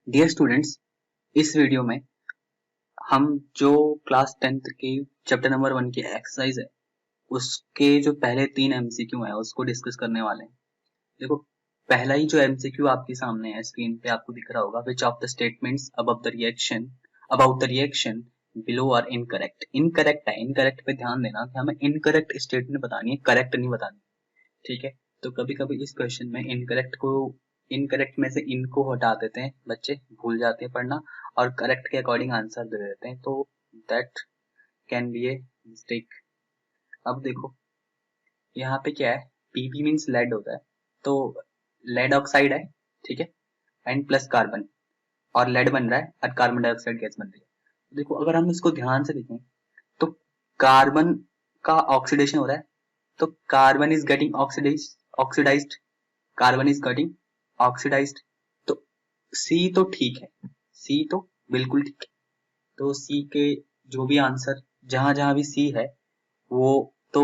Dear students, इस video में हम जो क्लास 10th की चैप्टर नंबर 1 की एक्सरसाइज है उसके जो पहले 3 एमसीक्यू है उसको डिस्कस करने वाले हैं। देखो, पहला ही जो एमसीक्यू आपके सामने है स्क्रीन पे आपको दिख रहा होगा, which of the statements about the reaction below are incorrect. Incorrect है, इनकरेक्ट पे ध्यान देना कि हमें इनकरेक्ट स्टेटमेंट बतानी है, करेक्ट नहीं बतानी। ठीक है, तो कभी कभी इस क्वेश्चन में इनकरेक्ट में से इनको हटा देते हैं, बच्चे भूल जाते हैं पढ़ना और करेक्ट के अकॉर्डिंग आंसर दे देते हैं, तो that can be a mistake. अब देखो यहाँ पे क्या है, पीबी मीन्स लेड होता है, तो लेड ऑक्साइड है, ठीक है, एंड प्लस कार्बन, और लेड बन रहा है और कार्बन डाइऑक्साइड गैस बन रही है। देखो अगर हम इसको ध्यान से देखें तो कार्बन का ऑक्सीडेशन हो रहा है, तो carbon is getting oxidised, carbon is getting oxidized, तो सी तो ठीक है, सी तो बिल्कुल ठीक है। तो सी के जो भी आंसर जहां जहां भी सी है वो तो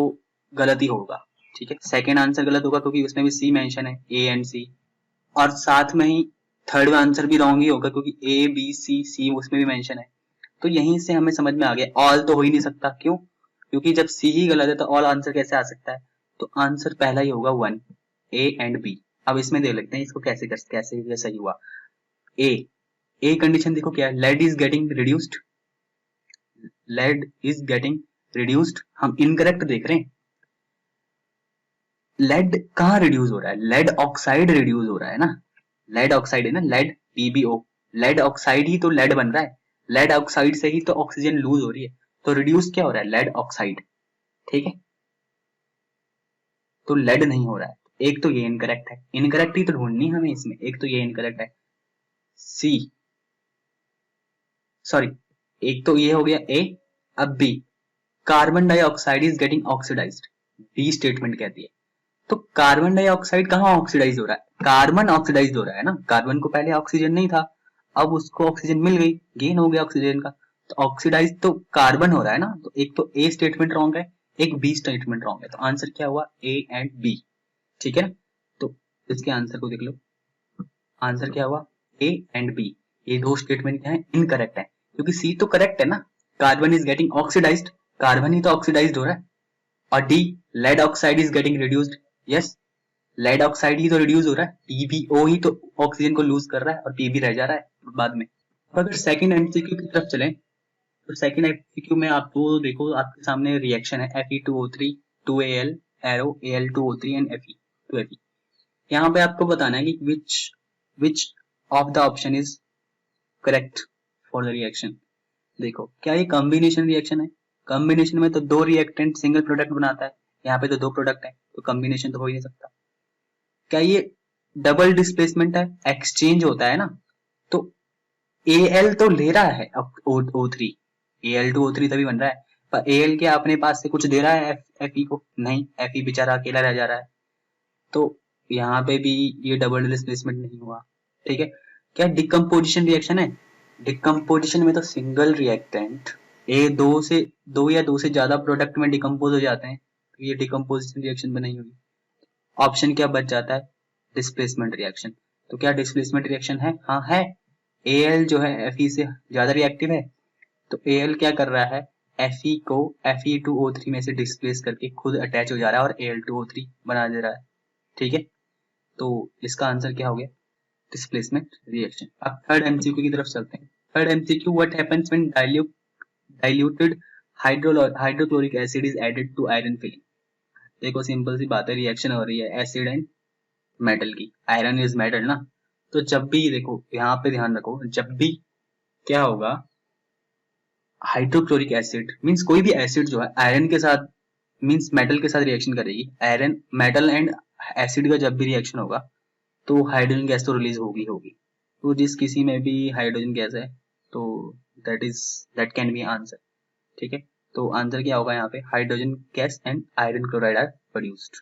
गलत ही होगा। ठीक है, सेकेंड आंसर गलत होगा क्योंकि उसमें भी सी मेंशन है, ए एंड सी, और साथ में ही थर्ड आंसर भी रॉन्ग ही होगा क्योंकि ए बी सी सी उसमें भी मेंशन है। तो यहीं से हमें समझ में आ गया ऑल तो हो ही नहीं सकता। क्यों? क्योंकि जब सी ही गलत है तो ऑल आंसर कैसे आ सकता है? तो आंसर पहला ही होगा 1, ए एंड बी। अब इसमें देख लेते हैं इसको कैसे ये सही हुआ। ए कंडीशन देखो क्या है, lead is getting reduced, lead is getting reduced, हम इनकरेक्ट देख रहे हैं। लेड कहाँ रिड्यूस हो रहा है? लेड ऑक्साइड रिड्यूस हो रहा है ना, लेड ऑक्साइड है ना, लेड पीबीओ, लेड ऑक्साइड ही तो लेड बन रहा है, लेड ऑक्साइड से ही तो ऑक्सीजन लूज हो रही है, तो रिड्यूस क्या हो रहा है? Lead oxide. ठीक है, तो लेड नहीं हो रहा है। एक तो ये इनकरेक्ट है, इनकरेक्ट ही तो ढूंढनी हमें इसमें, एक तो ये इनकरेक्ट है। सी सॉरी, एक तो ये हो गया ए। अब B, carbon dioxide is getting oxidised, B statement कहती है। तो कार्बन डाइऑक्साइड कहाँ ऑक्सीडाइज हो रहा है? कार्बन ऑक्सीडाइज हो रहा है ना, कार्बन को पहले ऑक्सीजन नहीं था, अब उसको ऑक्सीजन मिल गई, गेन हो गया ऑक्सीजन का, तो ऑक्सीडाइज तो कार्बन हो रहा है ना। तो एक तो ए स्टेटमेंट रॉन्ग है, एक बी स्टेटमेंट रॉन्ग है, तो आंसर क्या हुआ? A and B. ठीक है ना, तो इसके आंसर को देख लो, आंसर क्या हुआ? A and B. ये दो स्टेटमेंट क्या है? इनकरेक्ट है, क्योंकि सी तो करेक्ट है ना, carbon is getting oxidised, carbon ही तो ऑक्सीडाइज्ड हो रहा है। और D, lead oxide is getting reduced, yes, lead oxide ही तो रिड्यूस हो रहा है, पीबीओ ही तो ऑक्सीजन को लूज कर रहा है और पीबी रह जा रहा है बाद में। अगर सेकंड एमसीक्यू की तरफ चलें तो सेकंड एमसीक्यू में आपको देखो, आपके सामने रिएक्शन है Fe2O3 2Al arrow Al2O3 and Fe2Fe। यहाँ पे आपको बताना है कि विच of the option is correct for the reaction. देखो क्या ये कॉम्बिनेशन रिएक्शन है? कॉम्बिनेशन में तो दो रिएक्टेंट सिंगल प्रोडक्ट बनाता है, यहाँ पे तो दो प्रोडक्ट है, तो कॉम्बिनेशन तो हो ही नहीं सकता। क्या ये डबल डिस्प्लेसमेंट है? एक्सचेंज होता है ना, तो एल तो ले रहा है अब O3, Al2O3 तभी बन रहा है, पर एल क्या अपने पास से कुछ दे रहा है Fe को? नहीं, Fe बेचारा अकेला रह जा रहा है, तो यहाँ पे भी ये डबल डिस्प्लेसमेंट नहीं हुआ। ठीक है, क्या डिकम्पोजिशन रिएक्शन है? डिकम्पोजिशन में तो सिंगल रिएक्टेंट दो या दो से ज्यादा प्रोडक्ट में डिकम्पोज हो जाते हैं, तो ये डिकम्पोजिशन रिएक्शन में नहीं हुई। ऑप्शन क्या बच जाता है? Displacement reaction. तो क्या डिस्प्लेसमेंट रिएक्शन है? हाँ है। Al जो है Fe से ज्यादा रिएक्टिव है, तो Al क्या कर रहा है? Fe को Fe2O3 में से डिस्प्लेस करके खुद अटैच हो जा रहा है और Al2O3 बना दे रहा है। ठीक है, तो इसका आंसर क्या हो गया? Displacement reaction. अब थर्ड एमसीक्यू की तरफ चलते हैं। Third MCQ, what happens when diluted hydrochloric acid is added to iron filing. देखो सिंपल सी बात है, रिएक्शन हो रही है एसिड एंड मेटल की, आयरन इज मेटल ना, तो जब भी देखो यहाँ पे ध्यान रखो, जब भी क्या होगा, हाइड्रोक्लोरिक एसिड मींस कोई भी एसिड जो है आयरन के साथ मींस मेटल के साथ रिएक्शन करेगी, आयरन मेटल एंड एसिड का जब भी रिएक्शन होगा तो हाइड्रोजन गैस तो रिलीज होगी, तो जिस किसी में भी हाइड्रोजन गैस है तो दैट कैन बी आंसर। ठीक है, तो आंसर क्या होगा यहाँ पे? Hydrogen gas and iron chloride are produced.